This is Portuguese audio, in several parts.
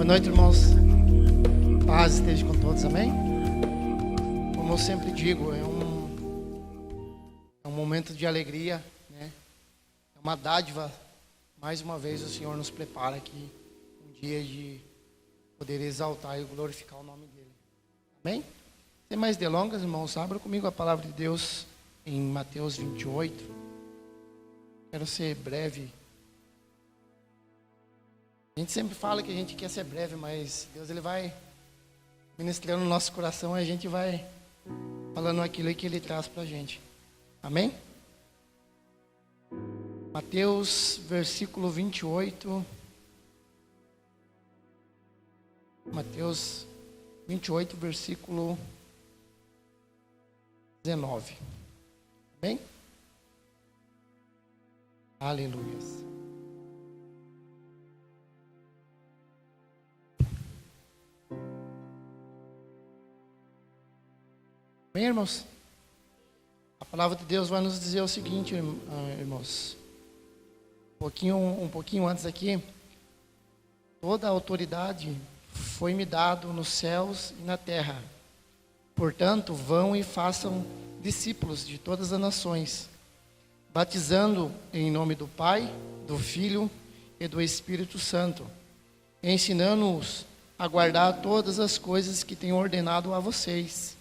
noite, irmãos. Paz esteja com todos, amém? Como eu sempre digo, é um momento de alegria, né? É uma dádiva. Mais uma vez o Senhor nos prepara aqui um dia de poder exaltar e glorificar o nome dEle. Amém? Sem mais delongas, irmãos, abra comigo a palavra de Deus em Mateus 28. Quero ser breve. A gente sempre fala que a gente quer ser breve, mas Deus ele vai ministrando no nosso coração e a gente vai falando aquilo que Ele traz para a gente. Amém? Mateus, versículo 28. Mateus 28, versículo 19. Amém? Aleluia. Bem, irmãos, a palavra de Deus vai nos dizer o seguinte, irmãos. Um pouquinho antes aqui, toda a autoridade foi-me dado nos céus e na terra. Portanto, vão e façam discípulos de todas as nações, batizando em nome do Pai, do Filho e do Espírito Santo, ensinando-os a guardar todas as coisas que tenho ordenado a vocês.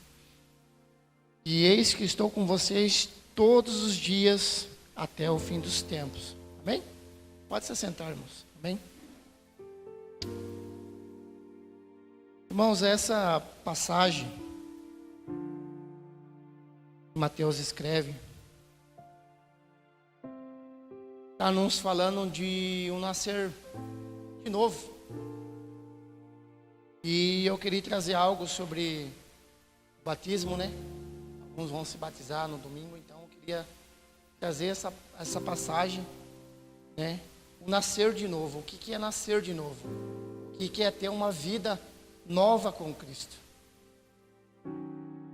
E eis que estou com vocês todos os dias até o fim dos tempos. Amém? Pode se assentar, irmãos. Amém? Irmãos, essa passagem que Mateus escreve está nos falando de um nascer de novo. E eu queria trazer algo sobre o batismo, né? Alguns vão se batizar no domingo, então eu queria trazer essa passagem, né? O nascer de novo. O que é nascer de novo? O que é ter uma vida nova com Cristo?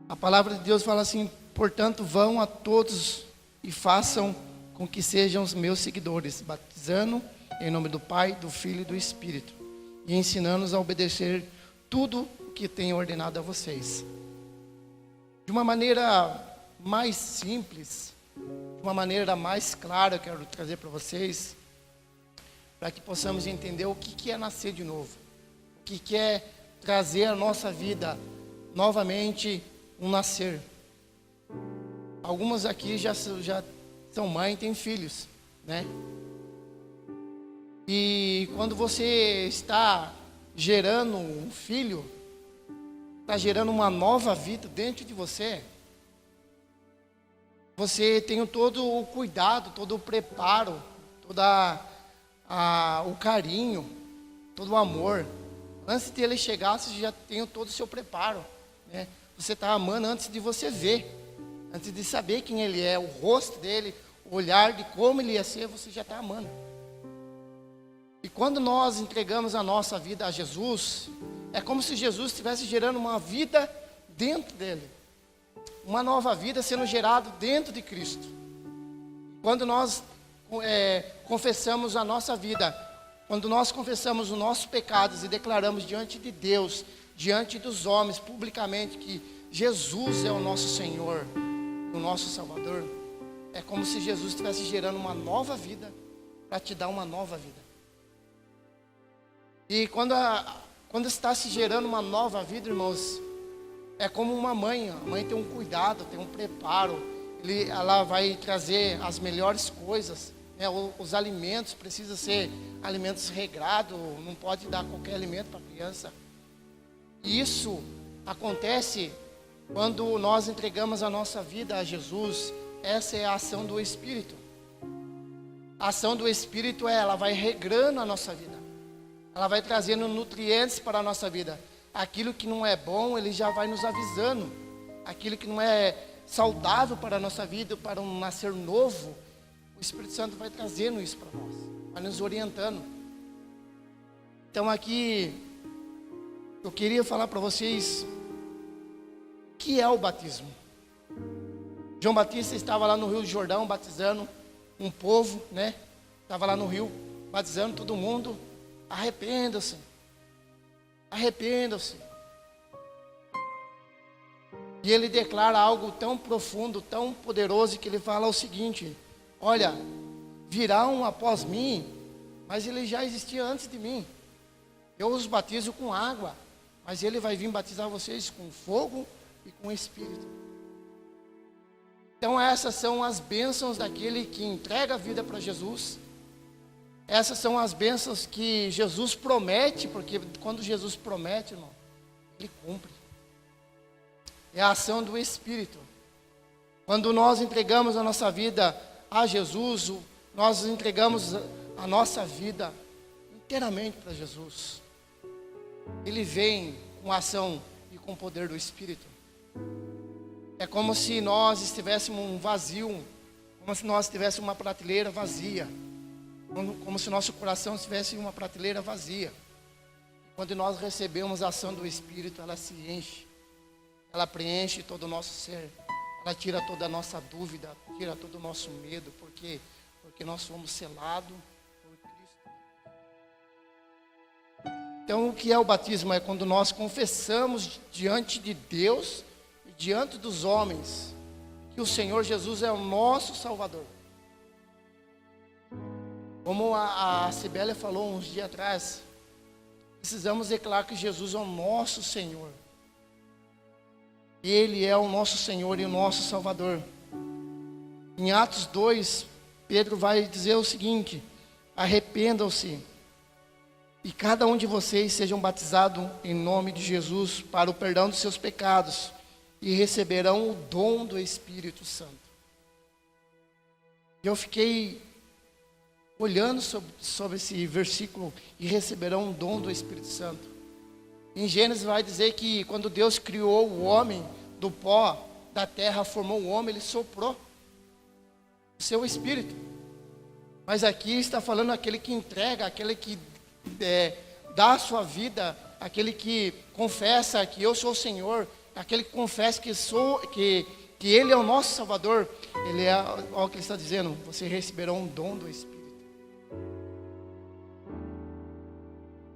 A palavra de Deus fala assim: portanto, vão a todos e façam com que sejam os meus seguidores, batizando em nome do Pai, do Filho e do Espírito, e ensinando-os a obedecer tudo o que tenho ordenado a vocês. De uma maneira mais simples, de uma maneira mais clara, eu quero trazer para vocês, para que possamos entender o que é nascer de novo, o que é trazer a nossa vida novamente um nascer. Algumas aqui já são mãe e têm filhos, né? E quando você está gerando um filho, está gerando uma nova vida dentro de você. Você tem todo o cuidado, todo o preparo, todo o carinho, todo o amor. Antes de ele chegar, você já tem todo o seu preparo, né? Você está amando antes de você ver, antes de saber quem ele é, o rosto dele, o olhar de como ele ia ser, você já está amando. E quando nós entregamos a nossa vida a Jesus, é como se Jesus estivesse gerando uma vida dentro dele. Uma nova vida sendo gerada dentro de Cristo. Quando nós confessamos a nossa vida, quando nós confessamos os nossos pecados e declaramos diante de Deus, diante dos homens, publicamente, que Jesus é o nosso Senhor, o nosso Salvador, é como se Jesus estivesse gerando uma nova vida para te dar uma nova vida. E quando está se gerando uma nova vida, irmãos, é como uma mãe. A mãe tem um cuidado, tem um preparo. Ela vai trazer as melhores coisas, né? Os alimentos precisam ser alimentos regrados, não pode dar qualquer alimento para a criança. E isso acontece quando nós entregamos a nossa vida a Jesus. Essa é a ação do Espírito. A ação do Espírito ela vai regrando a nossa vida. Ela vai trazendo nutrientes para a nossa vida. Aquilo que não é bom, Ele já vai nos avisando. Aquilo que não é saudável para a nossa vida, para um nascer novo, o Espírito Santo vai trazendo isso para nós, vai nos orientando. Então aqui, eu queria falar para vocês o que é o batismo. João Batista estava lá no Rio Jordão batizando um povo, né? Estava lá no rio batizando todo mundo. Arrependa-se. arrependam-se. E ele declara algo tão profundo, tão poderoso, que ele fala o seguinte: olha, virá um após mim, mas ele já existia antes de mim. Eu os batizo com água, mas ele vai vir batizar vocês com fogo e com Espírito. Então essas são as bênçãos daquele que entrega a vida para Jesus. Essas são as bênçãos que Jesus promete, porque quando Jesus promete, irmão, ele cumpre. É a ação do Espírito. Quando nós entregamos a nossa vida a Jesus, nós entregamos a nossa vida inteiramente para Jesus. Ele vem com a ação e com o poder do Espírito. É como se nós estivéssemos um vazio, como se nós tivéssemos uma prateleira vazia, como se nosso coração estivesse em uma prateleira vazia. Quando nós recebemos a ação do Espírito, ela se enche, ela preenche todo o nosso ser, ela tira toda a nossa dúvida, tira todo o nosso medo, porque nós fomos selados por Cristo. Então, o que é o batismo? É quando nós confessamos diante de Deus e diante dos homens que o Senhor Jesus é o nosso Salvador. Como a Cibélia falou uns dias atrás, precisamos declarar que Jesus é o nosso Senhor. Ele é o nosso Senhor e o nosso Salvador. Em Atos 2, Pedro vai dizer o seguinte: arrependam-se e cada um de vocês sejam batizados em nome de Jesus para o perdão dos seus pecados e receberão o dom do Espírito Santo. Eu fiquei olhando sobre esse versículo, e receberão o dom do Espírito Santo. Em Gênesis vai dizer que quando Deus criou o homem do pó da terra, formou o homem, ele soprou o seu Espírito. Mas aqui está falando aquele que entrega, aquele que dá a sua vida, aquele que confessa que eu sou o Senhor, aquele que confessa que Ele é o nosso Salvador. Ele é, olha o que ele está dizendo: vocês receberão um dom do Espírito.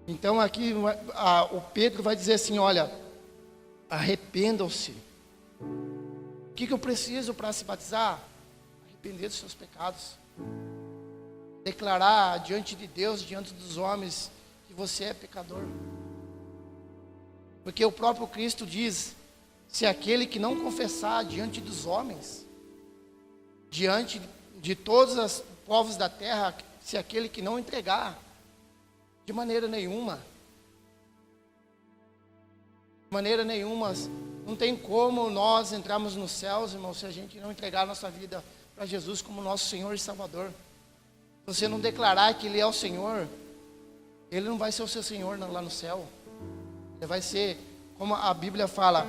Então aqui o Pedro vai dizer assim: olha, arrependam-se. O que eu preciso para se batizar? Arrepender dos seus pecados. Declarar diante de Deus, diante dos homens, que você é pecador. Porque o próprio Cristo diz: se aquele que não confessar diante dos homens, diante de todos os povos da terra, se aquele que não entregar, de maneira nenhuma, não tem como nós entrarmos nos céus, irmão, se a gente não entregar a nossa vida para Jesus como nosso Senhor e Salvador. Se você não declarar que Ele é o Senhor, Ele não vai ser o seu Senhor lá no céu. Ele vai ser, como a Bíblia fala: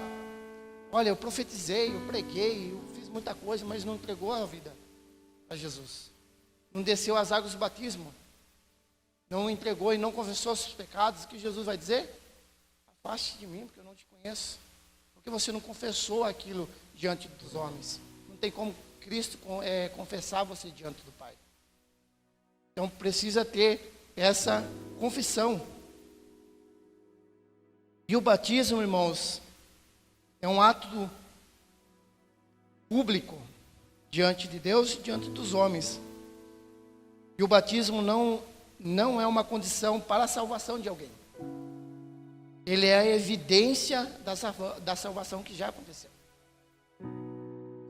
olha, eu profetizei, eu preguei, eu fiz muita coisa, mas não entregou a vida a Jesus. Não desceu as águas do batismo. Não entregou e não confessou os seus pecados. O que Jesus vai dizer? Afaste de mim, porque eu não te conheço. Porque você não confessou aquilo diante dos homens. Não tem como Cristo confessar você diante do Pai. Então precisa ter essa confissão. E o batismo, irmãos, é um ato público diante de Deus e diante dos homens. E o batismo não é uma condição para a salvação de alguém. Ele é a evidência da salvação que já aconteceu.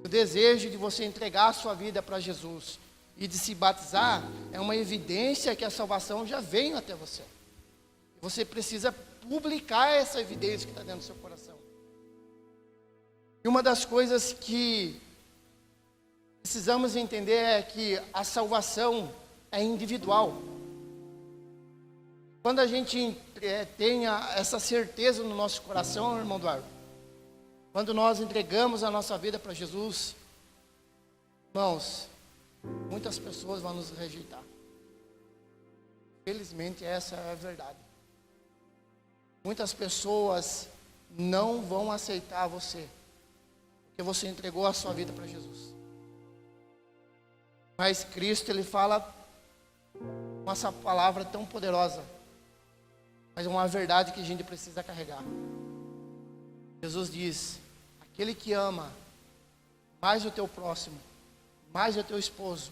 O desejo de você entregar a sua vida para Jesus e de se batizar é uma evidência que a salvação já veio até você. Você precisa publicar essa evidência que está dentro do seu coração. E uma das coisas que precisamos entender é que a salvação é individual. Quando a gente tenha essa certeza no nosso coração, irmão Eduardo, quando nós entregamos a nossa vida para Jesus, irmãos, muitas pessoas vão nos rejeitar. Felizmente, essa é a verdade. Muitas pessoas não vão aceitar você, porque você entregou a sua vida para Jesus. Mas Cristo, Ele fala com essa palavra tão poderosa: mas é uma verdade que a gente precisa carregar. Jesus diz: aquele que ama mais o teu próximo, mais o teu esposo,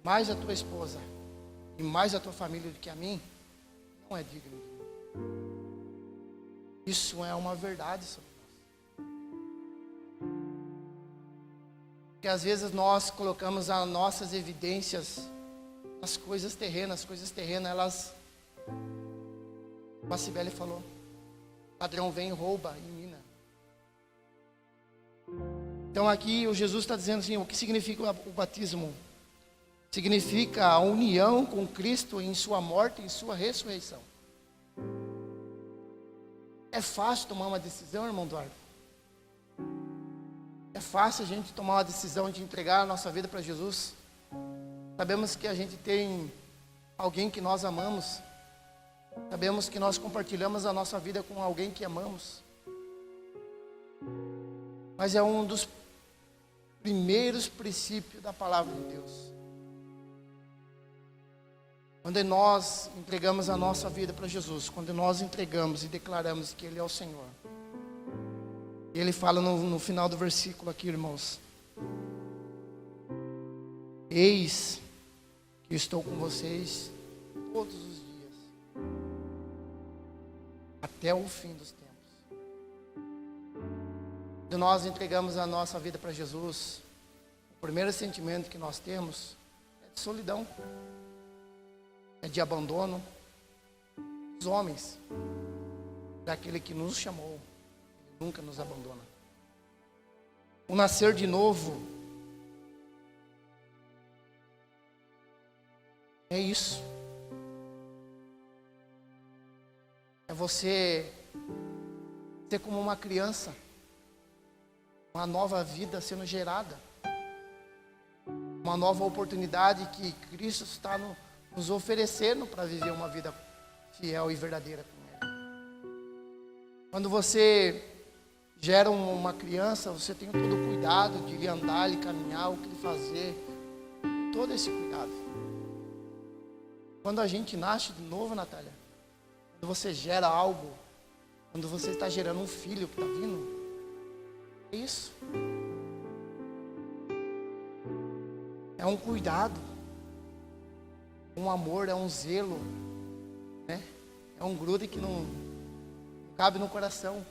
mais a tua esposa e mais a tua família do que a mim, não é digno de mim. Isso é uma verdade sobre nós. Porque às vezes nós colocamos as nossas evidências nas coisas terrenas. As coisas terrenas, elas, como a Cibele falou, ladrão vem, rouba e mina. Então aqui o Jesus está dizendo assim, o que significa o batismo? Significa a união com Cristo em sua morte e em sua ressurreição. É fácil tomar uma decisão, irmão Eduardo? É fácil a gente tomar uma decisão de entregar a nossa vida para Jesus? Sabemos que a gente tem alguém que nós amamos. Sabemos que nós compartilhamos a nossa vida com alguém que amamos. Mas é um dos primeiros princípios da palavra de Deus. Quando nós entregamos a nossa vida para Jesus, quando nós entregamos e declaramos que Ele é o Senhor. Ele fala no final do versículo aqui, irmãos: eis que estou com vocês todos os dias, até o fim dos tempos. Quando nós entregamos a nossa vida para Jesus, o primeiro sentimento que nós temos é de solidão, é de abandono dos homens, daquele que nos chamou, ele nunca nos abandona. O nascer de novo é isso. É você ser como uma criança, uma nova vida sendo gerada, uma nova oportunidade que Cristo está nos oferecendo para viver uma vida fiel e verdadeira com Ele. Quando você gera uma criança, você tem todo o cuidado de lhe andar, lhe caminhar, o que lhe fazer, todo esse cuidado. Quando a gente nasce de novo, Natália, quando você gera algo, quando você está gerando um filho que está vindo, é isso. É um cuidado, um amor, é um zelo, né? É um grude que não cabe no coração.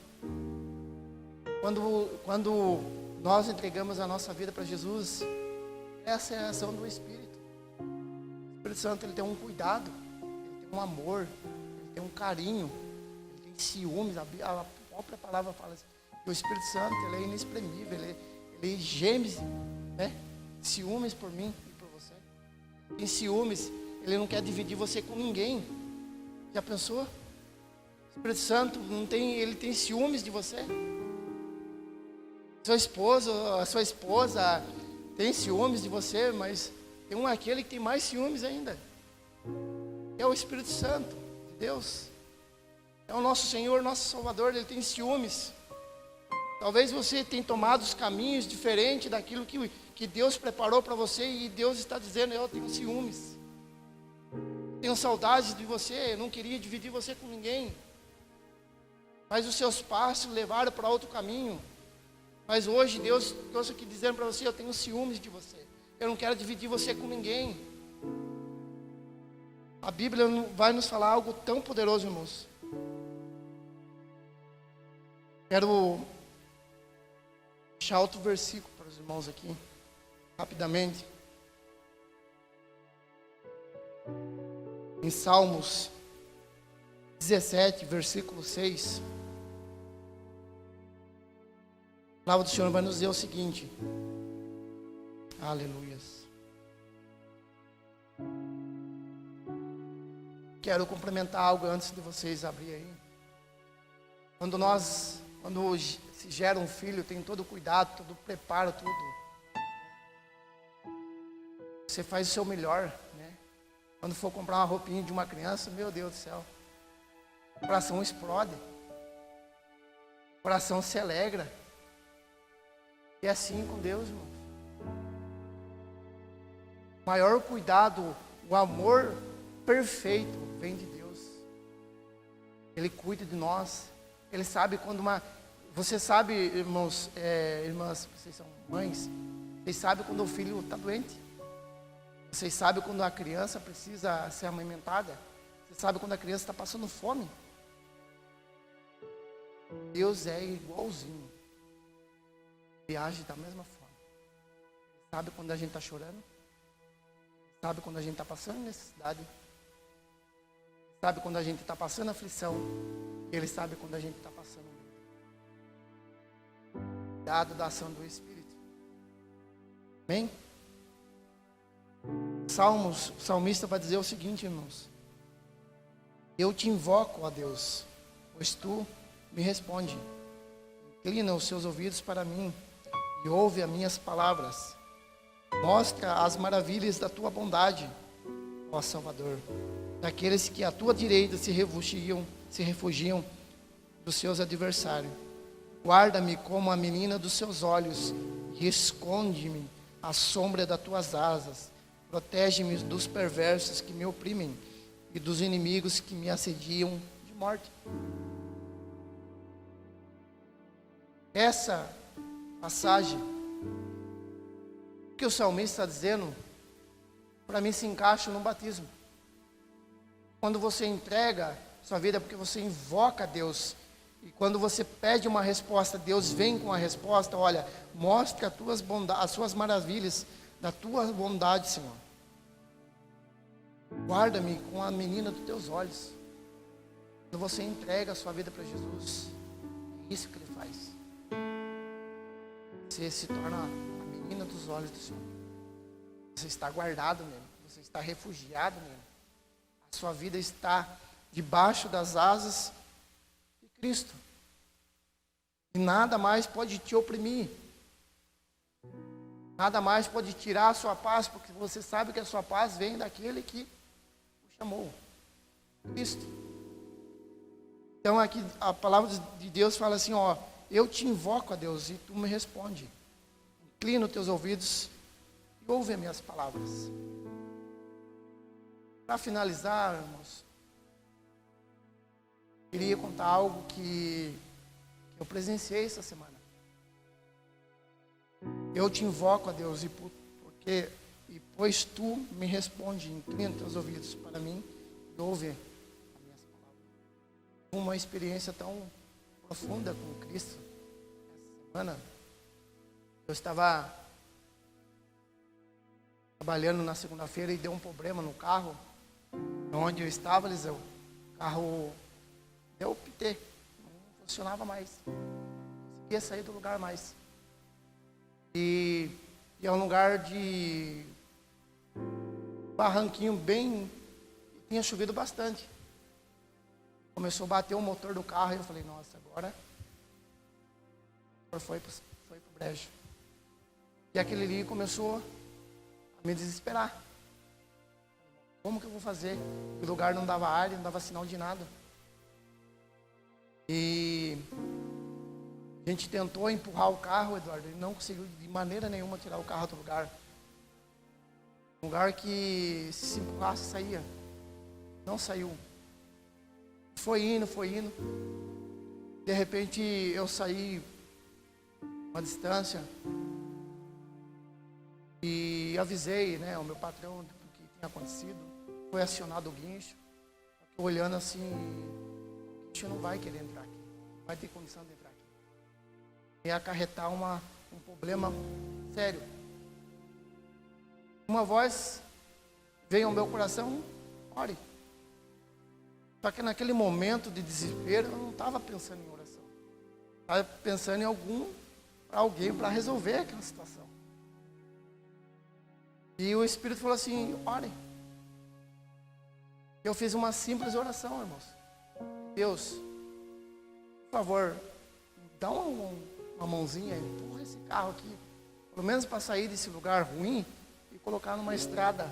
Quando nós entregamos a nossa vida para Jesus, essa é a ação do Espírito. O Espírito Santo, ele tem um cuidado, ele tem um amor, ele tem um carinho, ele tem ciúmes. A própria palavra fala assim, que o Espírito Santo, ele é inexprimível, ele geme, né? Ciúmes por mim e por você. Tem ciúmes, ele não quer dividir você com ninguém. Já pensou? O Espírito Santo ele tem ciúmes de você. A sua esposa tem ciúmes de você, mas tem aquele que tem mais ciúmes ainda. É o Espírito Santo de Deus. É o nosso Senhor, nosso Salvador, Ele tem ciúmes. Talvez você tenha tomado os caminhos diferentes daquilo que Deus preparou para você, e Deus está dizendo: eu tenho ciúmes. Tenho saudades de você, eu não queria dividir você com ninguém. Mas os seus passos levaram para outro caminho. Mas hoje Deus trouxe aqui dizendo para você: eu tenho ciúmes de você. Eu não quero dividir você com ninguém. A Bíblia vai nos falar algo tão poderoso, irmãos. Quero deixar outro versículo para os irmãos aqui, rapidamente. Em Salmos 17, versículo 6. A palavra do Senhor vai nos dizer o seguinte. Aleluias. Quero complementar algo antes de vocês abrirem aí. Quando se gera um filho, tem todo o cuidado, todo o preparo, tudo. Você faz o seu melhor, né? Quando for comprar uma roupinha de uma criança, meu Deus do céu, o coração explode, o coração se alegra. E é assim com Deus, irmão. O maior cuidado, o amor perfeito vem de Deus. Ele cuida de nós. Ele sabe quando uma... Você sabe, irmãos, irmãs, vocês são mães, vocês sabem quando o filho está doente. Vocês sabem quando a criança precisa ser amamentada. Vocês sabem quando a criança está passando fome. Deus é igualzinho. Ele age da mesma forma. Ele sabe quando a gente está chorando. Ele sabe quando a gente está passando necessidade. Ele sabe quando a gente está passando aflição. E Ele sabe quando a gente está passando cuidado da ação do Espírito. Amém? O salmista vai dizer o seguinte, irmãos: eu te invoco, ó Deus, pois tu me responde. Inclina os seus ouvidos para mim e ouve as minhas palavras. Mostra as maravilhas da tua bondade, ó Salvador, daqueles que à tua direita se refugiam dos seus adversários. Guarda-me como a menina dos seus olhos e esconde-me à sombra das tuas asas. Protege-me dos perversos que me oprimem e dos inimigos que me assediam de morte. Essa passagem que o salmista está dizendo, para mim se encaixa no batismo. Quando você entrega sua vida, porque você invoca a Deus. E quando você pede uma resposta, Deus vem com a resposta. Olha, mostra as suas maravilhas, da tua bondade, Senhor. Guarda-me com a menina dos teus olhos. Quando você entrega a sua vida para Jesus, é isso que Ele faz. Você se torna a menina dos olhos do Senhor. Você está guardado nele. Você está refugiado nele. A sua vida está debaixo das asas de Cristo. E nada mais pode te oprimir. Nada mais pode tirar a sua paz, porque você sabe que a sua paz vem daquele que o chamou, Cristo. Então aqui a palavra de Deus fala assim, ó: eu te invoco a Deus e tu me responde. Inclina os teus ouvidos e ouve as minhas palavras. Para finalizar, irmãos, queria contar algo que eu presenciei essa semana. Eu te invoco a Deus pois tu me responde, inclina teus ouvidos para mim e ouve as minhas palavras. Uma experiência tão profunda com Cristo essa semana. Eu estava trabalhando na segunda-feira e deu um problema no carro onde eu estava, Eliseu. O carro deu pitê, não funcionava mais, não conseguia sair do lugar mais. E é um lugar de barranquinho bem, tinha chovido bastante. Começou a bater o motor do carro e eu falei, nossa, agora o motor foi pro brejo. E aquele ali começou a me desesperar. Como que eu vou fazer? O lugar não dava ar, não dava sinal de nada. E a gente tentou empurrar o carro, Eduardo, e não conseguiu de maneira nenhuma tirar o carro do lugar. Um lugar que se empurrasse saía. Não saiu. Foi indo. De repente eu saí uma distância e avisei, né, o meu patrão do que tinha acontecido. Foi acionado o guincho. Olhando assim, o guincho não vai querer entrar aqui. Não vai ter condição de entrar aqui. Ia acarretar um problema sério. Uma voz veio ao meu coração, ore. Só que naquele momento de desespero, eu não estava pensando em oração. Estava pensando em alguém para resolver aquela situação. E o Espírito falou assim, ore. Eu fiz uma simples oração, irmãos. Deus, por favor, dá uma mãozinha, empurra esse carro aqui, pelo menos para sair desse lugar ruim e colocar numa estrada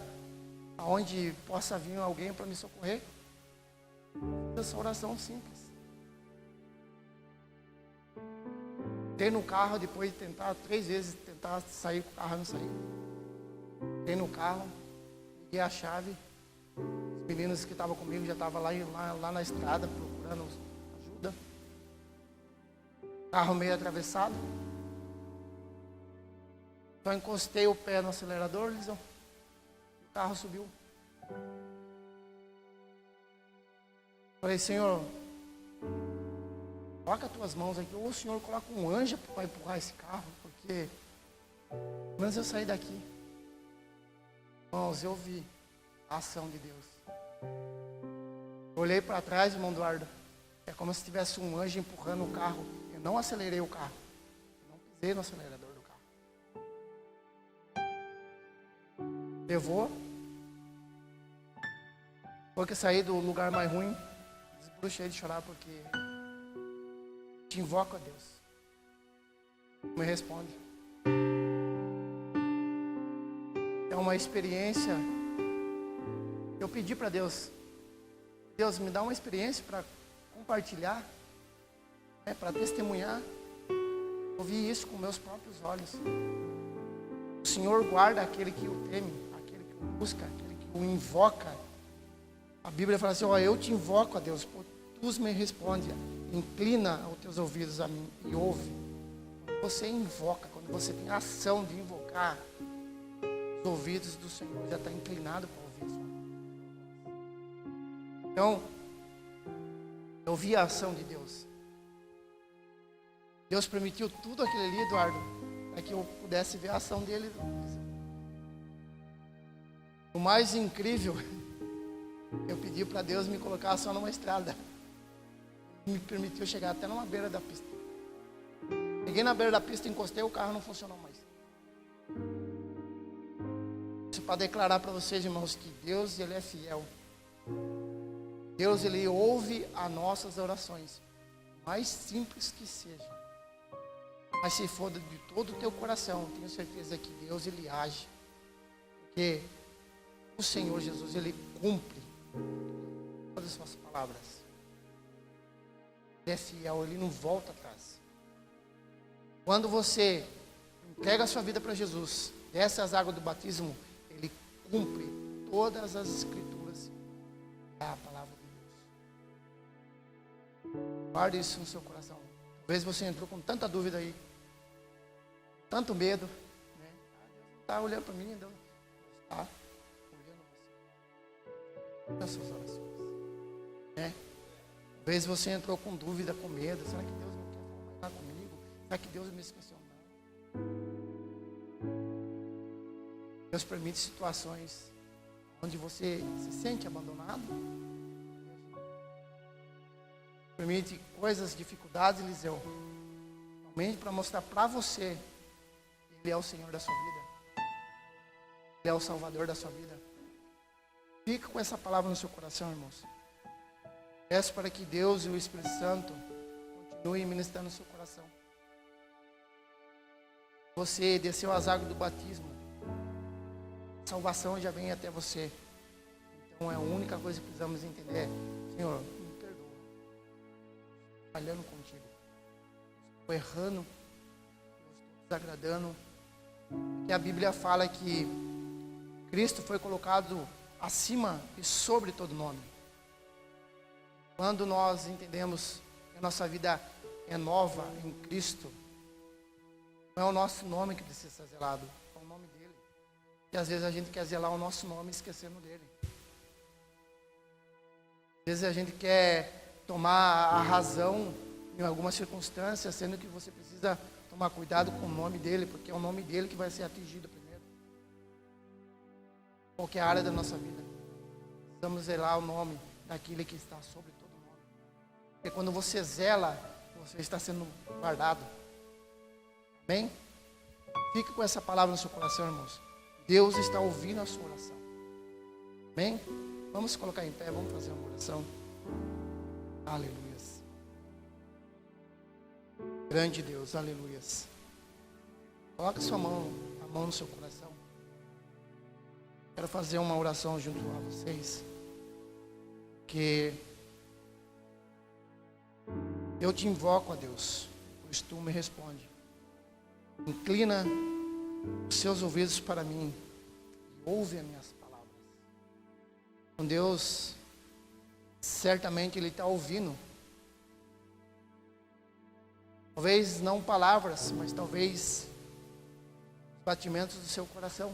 onde possa vir alguém para me socorrer. Essa oração simples. Entrei no carro, depois de tentar 3 vezes sair com o carro, não saiu. Entrei no carro, liguei a chave. Os meninos que estavam comigo já estavam lá na estrada procurando. procurando ajuda. Carro meio atravessado. Só encostei o pé no acelerador, Lisão. O carro subiu. Falei, Senhor, coloca as tuas mãos aqui, ou o Senhor coloca um anjo para empurrar esse carro, porque pelo menos eu saí daqui. Irmãos, eu vi a ação de Deus. Olhei para trás, irmão Eduardo, é como se tivesse um anjo empurrando o carro. Eu não acelerei o carro, eu não pisei no acelerador do carro. Levou. Foi que eu saí do lugar mais ruim, desbruxei de chorar porque te invoco a Deus. Me responde. É uma experiência. Eu pedi para Deus, Deus me dá uma experiência para compartilhar, para testemunhar. Eu vi isso com meus próprios olhos. O Senhor guarda aquele que o teme, aquele que o busca, aquele que o invoca. A Bíblia fala assim, eu te invoco a Deus, tu me responde, inclina os teus ouvidos a mim e ouve. Quando você invoca, quando você tem a ação de invocar, os ouvidos do Senhor já estão inclinados para ouvir sua voz. Então, eu vi a ação de Deus. Deus permitiu tudo aquilo ali, Eduardo, para que eu pudesse ver a ação dele. O mais incrível, eu pedi para Deus me colocar só numa estrada. Me permitiu chegar até numa beira da pista. Cheguei na beira da pista, encostei, o carro não funcionou mais. Isso para declarar para vocês, irmãos, que Deus, Ele é fiel. Deus, Ele ouve as nossas orações, mais simples que sejam. Mas se for de todo o teu coração, tenho certeza que Deus, Ele age. Porque o Senhor Jesus, Ele cumpre todas as suas palavras. Ele é fiel, Ele não volta atrás. Quando você entrega a sua vida para Jesus, desce as águas do batismo, Ele cumpre todas as escrituras. É a palavra de Deus. Guarde isso no seu coração. Talvez você entrou com tanta dúvida aí, tanto medo, né? Deus não está olhando para mim, Deus está olhando você nas suas orações, né? Talvez você entrou com dúvida, com medo. Será que Deus não quer falar mais comigo? Será que Deus me esqueceu? Não. Deus permite situações onde você se sente abandonado. Permite coisas, dificuldades, Eliseu, somente para mostrar para você que Ele é o Senhor da sua vida. Ele é o Salvador da sua vida. Fica com essa palavra no seu coração, irmãos. Peço para que Deus e o Espírito Santo continuem ministrando no seu coração. Você desceu as águas do batismo. A salvação já vem até você. Então é a única coisa que precisamos entender. Senhor, me perdoa. Estou falhando contigo. Estou errando. Estou desagradando. Porque a Bíblia fala que Cristo foi colocado acima e sobre todo nome. Quando nós entendemos que a nossa vida é nova em Cristo, não é o nosso nome que precisa ser zelado, é o nome dele. E às vezes a gente quer zelar o nosso nome esquecendo dele. Às vezes a gente quer tomar a razão em algumas circunstâncias, sendo que você precisa tomar cuidado com o nome dele, porque é o nome dele que vai ser atingido primeiro. Qualquer área da nossa vida, precisamos zelar o nome daquele que está sobre todo nome. Porque quando você zela, você está sendo guardado. Amém? Fique com essa palavra no seu coração, irmãos. Deus está ouvindo a sua oração. Amém? Vamos colocar em pé, vamos fazer uma oração. Aleluia. Grande Deus, aleluia. Coloque a mão no seu coração. Quero fazer uma oração junto a vocês. Que eu te invoco a Deus, pois tu me responde. Inclina os seus ouvidos para mim e ouve as minhas palavras. Com Deus, certamente Ele está ouvindo Talvez não palavras, mas talvez os batimentos do seu coração.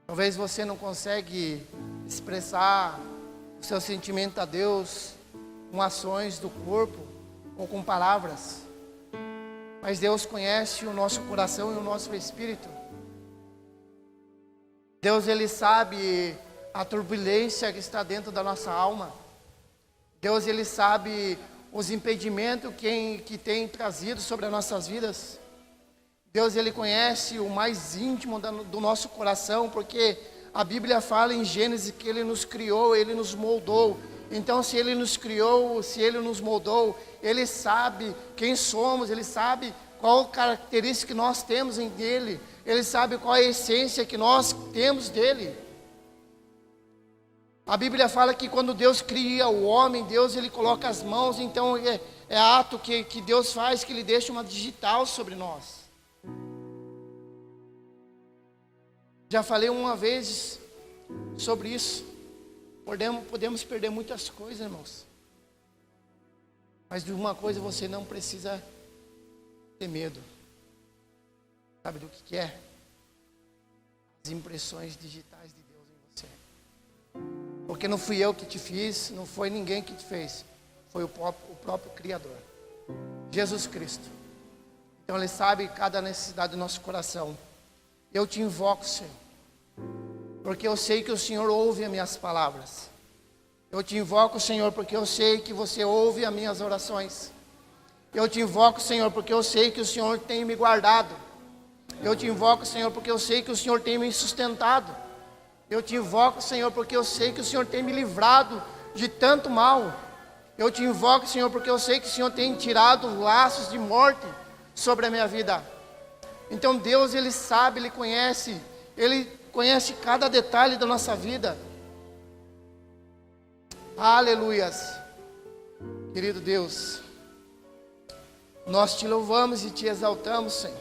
Talvez você não consegue expressar o seu sentimento a Deus com ações do corpo ou com palavras. Mas Deus conhece o nosso coração e o nosso espírito. Deus, Ele sabe a turbulência que está dentro da nossa alma. Deus, Ele sabe os impedimentos que tem trazido sobre as nossas vidas. Deus, Ele conhece o mais íntimo do nosso coração, porque a Bíblia fala em Gênesis que Ele nos criou, Ele nos moldou. Então, se Ele nos criou, se Ele nos moldou, Ele sabe quem somos, Ele sabe qual característica que nós temos em dele, Ele sabe qual é a essência que nós temos dele. A Bíblia fala que quando Deus cria o homem, Deus, Ele coloca as mãos, então é ato que Deus faz, que Ele deixa uma digital sobre nós. Já falei uma vez sobre isso. Podemos perder muitas coisas, irmãos. Mas de uma coisa você não precisa ter medo. Sabe do que é? As impressões digitais de Deus em você. Porque não fui eu que te fiz, não foi ninguém que te fez. Foi o próprio Criador, Jesus Cristo. Então Ele sabe cada necessidade do nosso coração. Eu te invoco, Senhor, porque eu sei que o Senhor ouve as minhas palavras. Eu te invoco, Senhor, porque eu sei que você ouve as minhas orações. Eu te invoco, Senhor, porque eu sei que o Senhor tem me guardado. Eu te invoco, Senhor, porque eu sei que o Senhor tem me sustentado. Eu te invoco, Senhor, porque eu sei que o Senhor tem me livrado de tanto mal. Eu te invoco, Senhor, porque eu sei que o Senhor tem tirado laços de morte sobre a minha vida. Então Deus, Ele sabe, Ele conhece cada detalhe da nossa vida. Aleluias. Querido Deus, nós te louvamos e te exaltamos, Senhor.